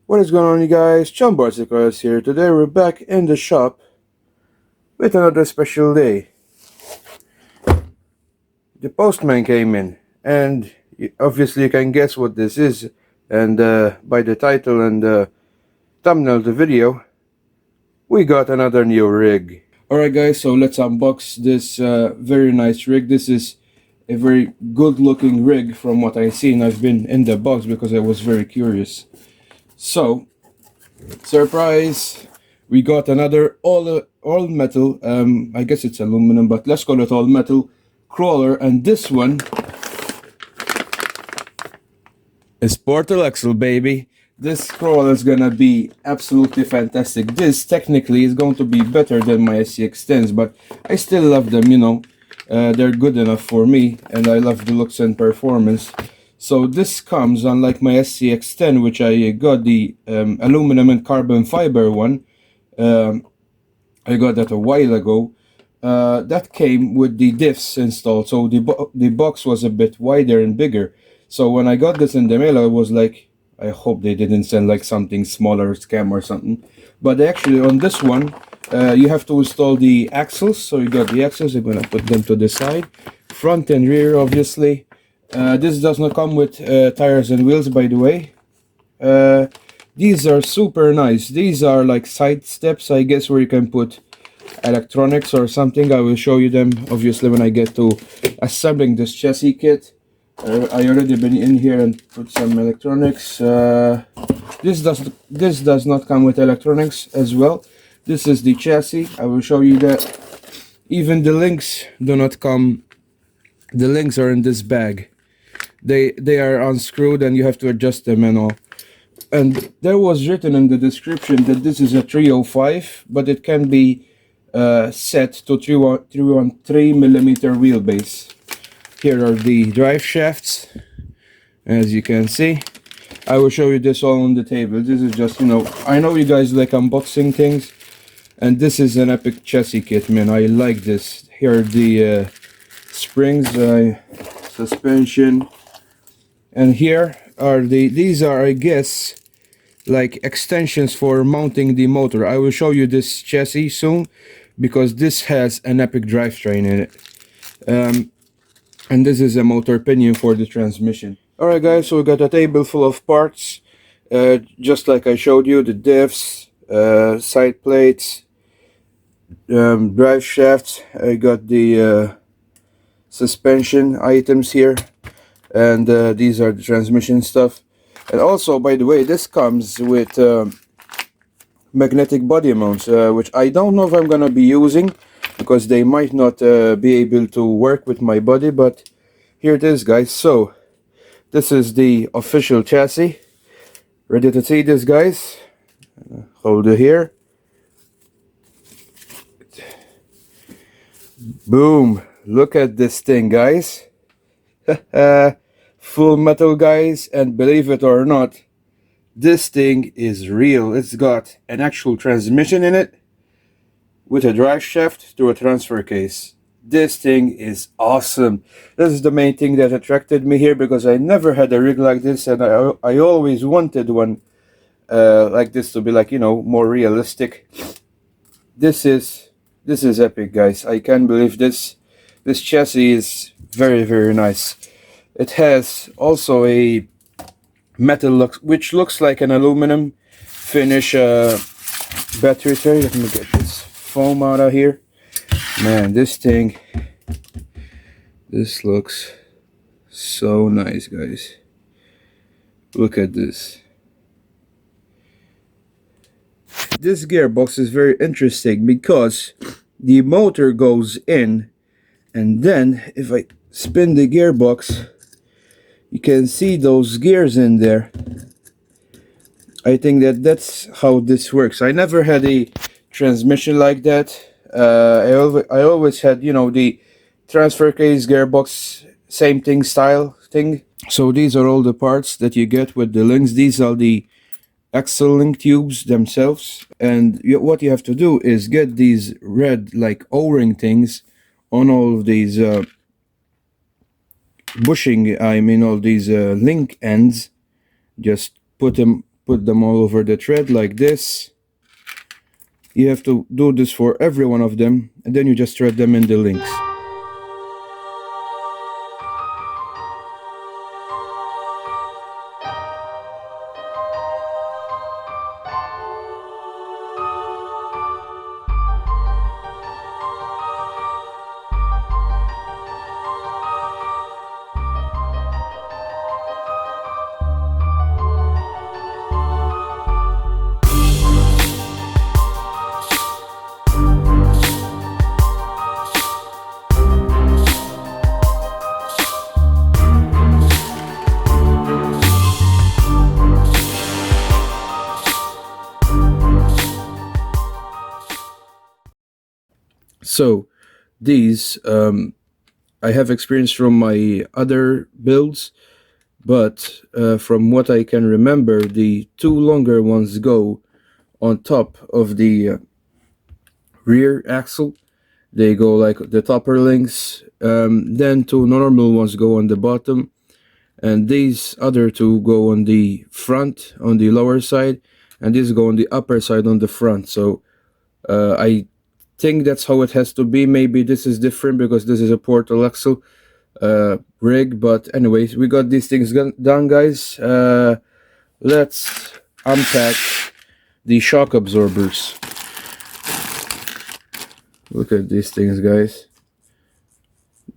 What is going on, you guys? John Barsikos here. Today we're back in the shop with another special day. The postman came in, and obviously you can guess what this is, and by the title and the thumbnail of the video, we got another new rig. Alright guys, so let's unbox this very nice rig. This is a very good looking rig from what I've seen. I've been in the box because I was very curious. So, surprise, we got another all metal, I guess it's aluminum, but let's call it all metal crawler, and this one is Portal Axle, baby. This crawler is gonna be absolutely fantastic. This technically is going to be better than my SCX10s, but I still love them, you know. They're good enough for me, and I love the looks and performance. So this comes, unlike my SCX10, which I got the aluminum and carbon fiber one. I got that a while ago. That came with the diffs installed, so the box was a bit wider and bigger. So when I got this in the mail, I was like, I hope they didn't send like something smaller, scam or something. But actually on this one, you have to install the axles. So you got the axles, I'm gonna put them to the side. Front and rear, obviously. This does not come with tires and wheels, by the way. These are super nice. These are like side steps, I guess, where you can put electronics or something. I will show you them, obviously, when I get to assembling this chassis kit. I already been in here and put some electronics. This does not come with electronics as well. This is the chassis. I will show you that. Even the links do not come. The links are in this bag. They are unscrewed and you have to adjust them and all. And there was written in the description that this is a 305, but it can be set to 313mm wheelbase. Here are the drive shafts, as you can see. I will show you this all on the table. This is just, you know, I know you guys like unboxing things, and this is an epic chassis kit, man. I like this. Here are the springs, suspension, and here are these are, I guess, like extensions for mounting the motor. I will show you this chassis soon because this has an epic drivetrain in it. And this is a motor pinion for the transmission. Alright guys, so we got a table full of parts, just like I showed you, the diffs, side plates, drive shafts. I got the suspension items here, and these are the transmission stuff. And also, by the way, this comes with magnetic body mounts, which I don't know if I'm gonna be using because they might not be able to work with my body, but here it is, guys. So this is the official chassis. Ready to see this, guys? Hold it here. Boom. Look at this thing, guys. Full metal, guys, and believe it or not, this thing is real. It's got an actual transmission in it with a drive shaft through a transfer case. This thing is awesome. This is the main thing that attracted me here, because I never had a rig like this, and I always wanted one like this to be, like, you know, more realistic. This is epic, guys. I can't believe this. This chassis is very, very nice. It has also a metal look, which looks like an aluminum finish battery tray. Let me get this foam out of here. Man, this thing, this looks so nice, guys. Look at this. This gearbox is very interesting because the motor goes in, and then if I spin the gearbox, you can see those gears in there. I think that's how this works. I never had a transmission like that. I always had, you know, the transfer case, gearbox, same thing, style thing. So these are all the parts that you get with the links. These are the axle link tubes themselves, and what you have to do is get these red like O-ring things on all of these bushing, I mean all these link ends. Just put put them all over the tread like this. You have to do this for every one of them, and then you just thread them in the links. So these I have experience from my other builds, but from what I can remember, the two longer ones go on top of the rear axle. They go like the topper links. Then two normal ones go on the bottom, and these other two go on the front, on the lower side, and these go on the upper side on the front. So I think that's how it has to be. Maybe this is different because this is a portal axle rig, but anyways, we got these things done, guys. Let's unpack the shock absorbers. Look at these things, guys.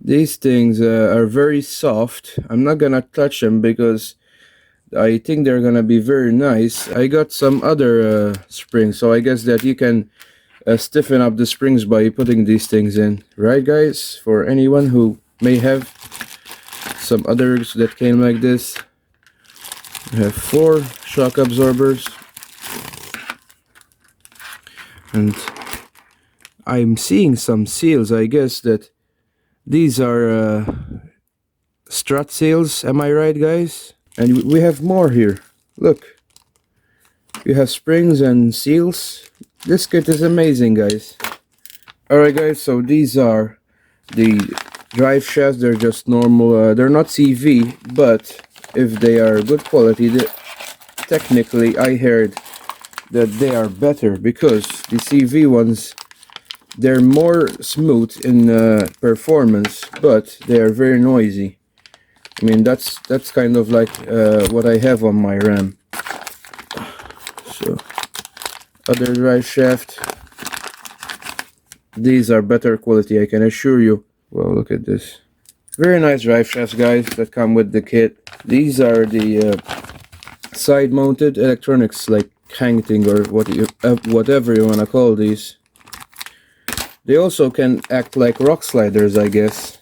These things are very soft. I'm not gonna touch them because I think they're gonna be very nice. I got some other springs, so I guess that you can stiffen up the springs by putting these things in, right, guys? For anyone who may have some others that came like this, we have 4 shock absorbers, and I'm seeing some seals. I guess that these are strut seals. Am I right, guys? And we have more here. Look, we have springs and seals. This kit is amazing, guys. Alright, guys, so these are the drive shafts. They're just normal, they're not CV, but if they are good quality, technically I heard that they are better, because the CV ones, they're more smooth in performance, but they are very noisy. I mean, that's kind of like what I have on my Ram. So other drive shaft, these are better quality, I can assure you. Well, look at this. Very nice drive shafts, guys, that come with the kit. These are the side mounted electronics, like hanging or whatever you want to call these. They also can act like rock sliders, I guess.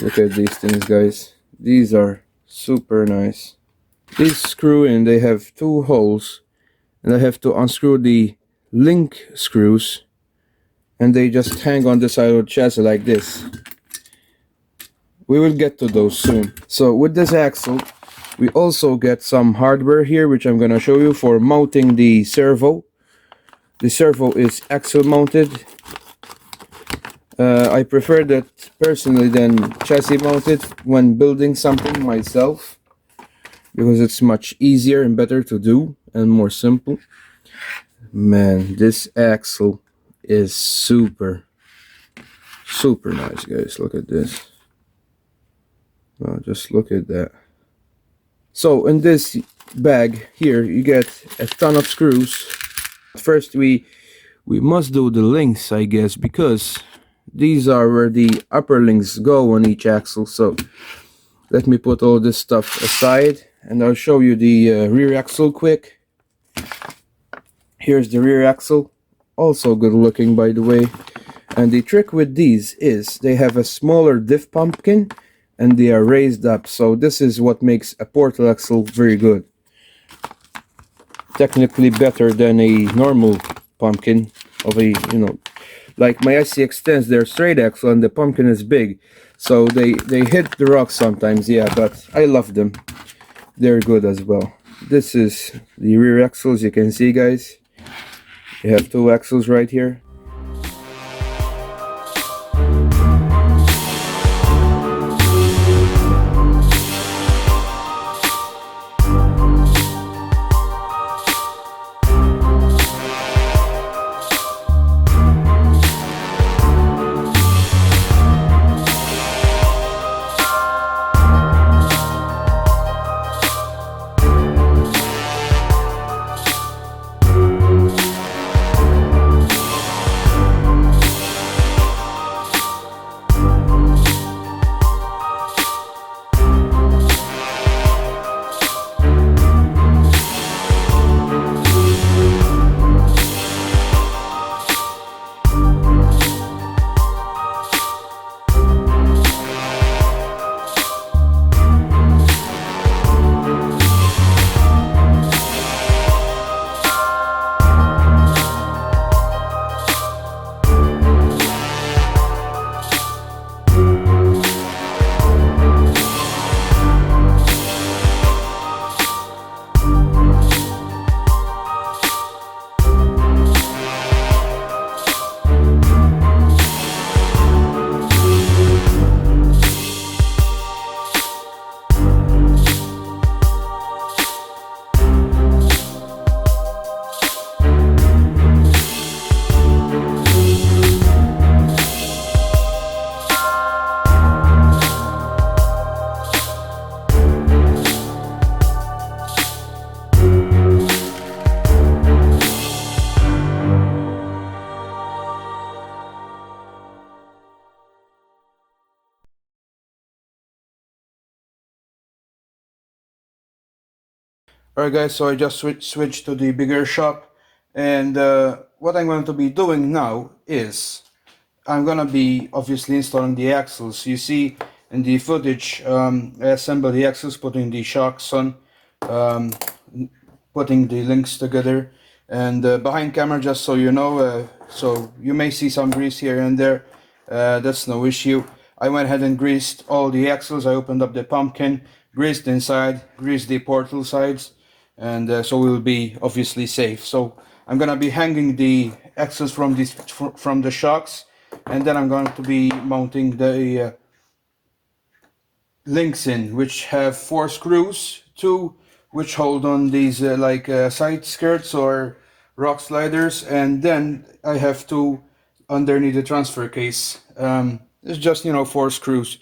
Look at these things, guys. These are super nice. These screw in, they have 2 holes, and I have to unscrew the link screws, and they just hang on the side of the chassis like this. We will get to those soon. So with this axle, we also get some hardware here, which I'm gonna show you for mounting the servo. The servo is axle mounted. I prefer that personally than chassis mounted when building something myself, because it's much easier and better to do and more simple. Man, this axle is super nice, guys. Look at this. Well, just look at that. So in this bag here, you get a ton of screws. First, we must do the links, I guess, because these are where the upper links go on each axle. So let me put all this stuff aside, and I'll show you the rear axle quick. Here's the rear axle, also good looking, by the way. And the trick with these is they have a smaller diff pumpkin, and they are raised up. So this is what makes a portal axle very good. Technically better than a normal pumpkin of a, you know, like my Aliexpress, they're straight axle and the pumpkin is big, so they hit the rocks sometimes, yeah, but I love them. They're good as well. This is the rear axles, you can see, guys. You have 2 axles right here. Alright guys, so I just switched to the bigger shop, and what I'm going to be doing now is I'm gonna be obviously installing the axles. You see in the footage, I assembled the axles, putting the shocks on, um, putting the links together, and behind camera, just so you know, so you may see some grease here and there. That's no issue. I went ahead and greased all the axles. I opened up the pumpkin, greased inside, greased the portal sides, and so we'll be obviously safe. So I'm gonna be hanging the axles from from the shocks, and then I'm going to be mounting the links in, which have 4 screws, two which hold on these side skirts or rock sliders, and then I have two underneath the transfer case. It's just 4 screws.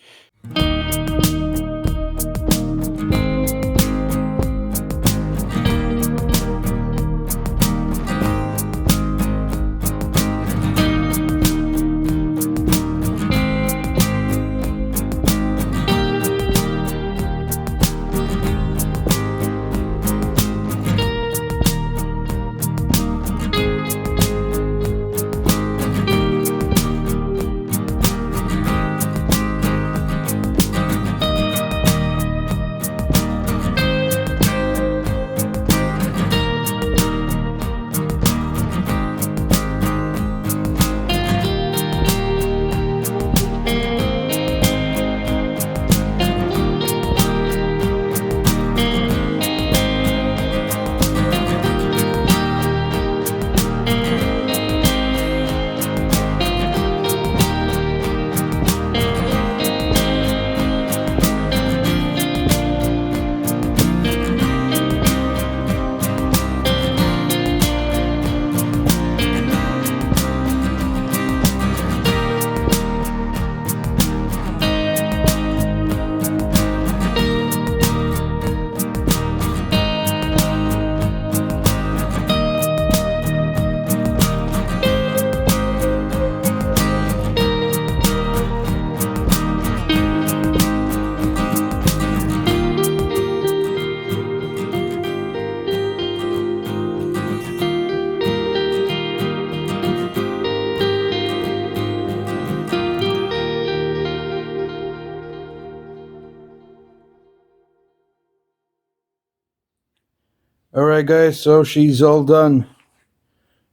Alright guys, so she's all done.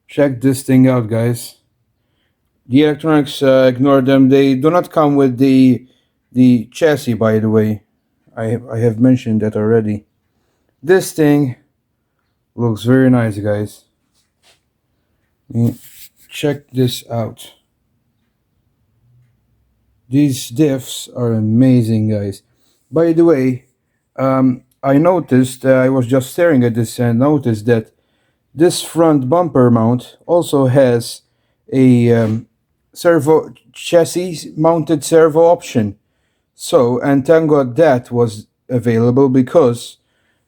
Check this thing out, guys. The electronics, ignore them. They do not come with the chassis, by the way. I have mentioned that already. This thing looks very nice, guys. Check this out. These diffs are amazing, guys. By the way, I noticed, I was just staring at this and noticed that this front bumper mount also has a servo chassis mounted servo option. So, and thank God that was available because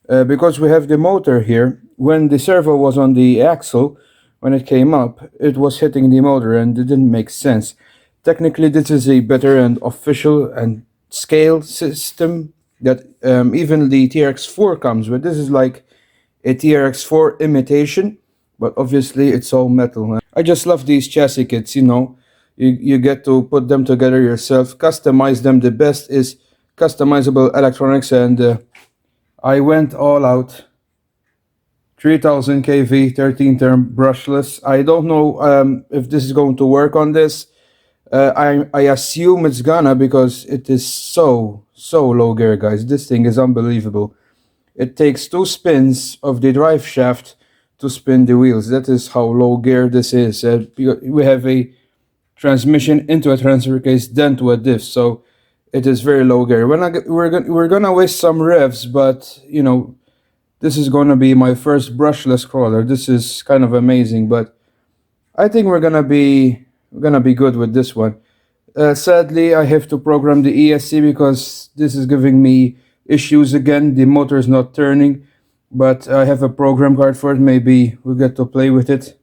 we have the motor here. When the servo was on the axle, when it came up, it was hitting the motor and it didn't make sense. Technically, this is a better and official and scale system that even the TRX4 comes with. This is like a TRX4 imitation, but obviously it's all metal. I just love these chassis kits, You get to put them together yourself, customize them. The best is customizable electronics, and I went all out. 3000 kV, 13 term brushless. I don't know if this is going to work on this. I assume it's gonna, because it is so low gear, guys. This thing is unbelievable. It takes 2 spins of the drive shaft to spin the wheels. That is how low gear this is. We have a transmission into a transfer case, then to a diff, so it is very low gear. We're gonna waste some revs, but this is gonna be my first brushless crawler. This is kind of amazing, but I think we're gonna be good with this one. Sadly, I have to program the ESC because this is giving me issues again. The motor is not turning, but I have a program card for it. Maybe we'll get to play with it.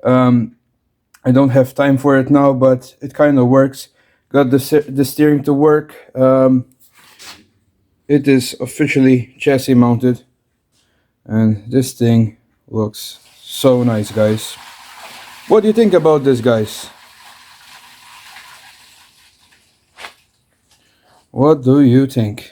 I don't have time for it now, but it kind of works. Got the steering to work. It is officially chassis mounted. And this thing looks so nice, guys. What do you think about this, guys? What do you think?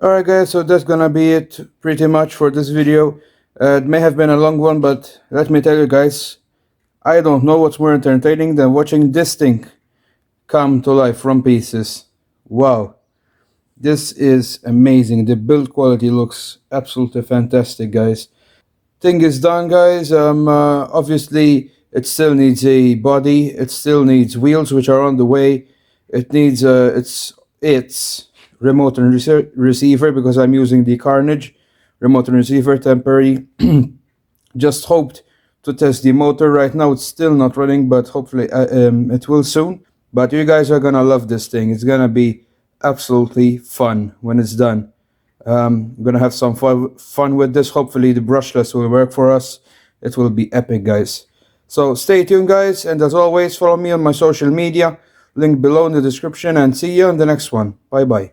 Alright guys, so that's gonna be it pretty much for this video. It may have been a long one, but let me tell you guys, I don't know what's more entertaining than watching this thing come to life from pieces. Wow, this is amazing. The build quality looks absolutely fantastic, guys. Thing is done, guys. Obviously it still needs a body, it still needs wheels, which are on the way. It needs its remote and receiver, because I'm using the Carnage remote and receiver temporary. Just hoped to test the motor. Right now it's still not running, but hopefully it will soon. But you guys are gonna love this thing. It's gonna be absolutely fun when it's done. I'm gonna have some fun with this. Hopefully the brushless will work for us. It will be epic, guys. So stay tuned, guys, and as always, follow me on my social media, link below in the description, and see you in the next one. Bye bye.